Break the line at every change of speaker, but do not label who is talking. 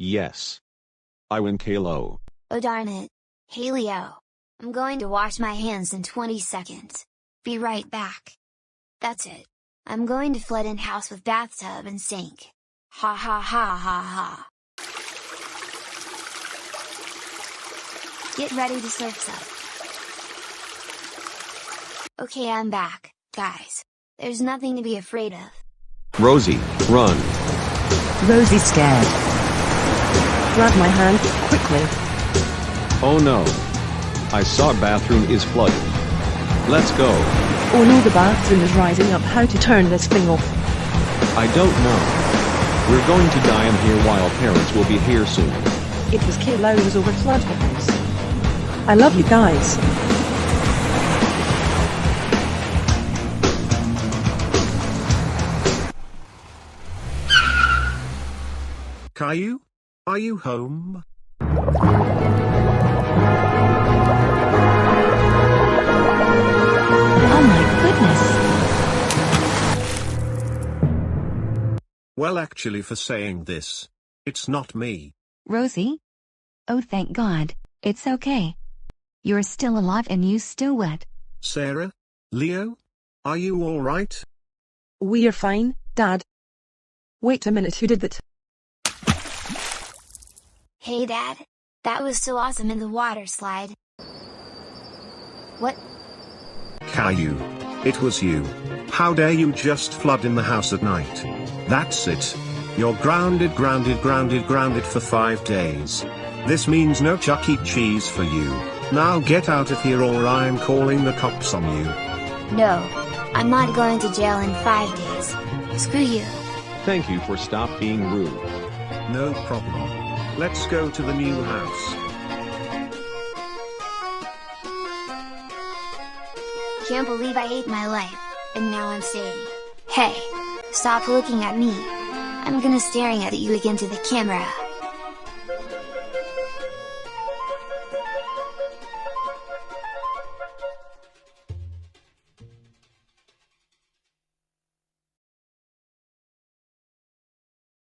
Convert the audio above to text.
Yes. I win, Caillou.
Oh darn it. Hey Leo. I'm going to wash my hands in 20 seconds. Be right back. That's it. I'm going to flood in house with bathtub and sink. Ha ha ha ha ha. Get ready to surf's up. Okay, I'm back, guys. There's nothing to be afraid of.
Rosie, run.
Rosie's scared. Grab my hand, quickly.
Oh no. I saw bathroom is flooded. Let's go.
Oh no, the bathroom is rising up. How to turn this thing off?
I don't know. We're going to die in here while parents will be here soon.
It was Caillou's overflood house. I love you guys.
Caillou? Are you home?
Oh my goodness.
Well, actually, for saying this, it's not me.
Rosie? Oh, thank God, it's okay. You're still alive and you still wet.
Sarah? Leo? Are you all right?
We are fine, Dad. Wait a minute, who did that?
Hey Dad. That was so awesome in the water slide. What?
Caillou. It was you. How dare you just flood in the house at night? That's it. You're grounded for 5 days. This means no Chuck E. Cheese for you. Now get out of here or I'm calling the cops on you.
No. I'm not going to jail in 5 days. Screw you.
Thank you for stop being rude.
No problem. Let's go to the new house.
Can't believe I hate my life, and now I'm saying, hey, stop looking at me. I'm gonna staring at you again to the camera.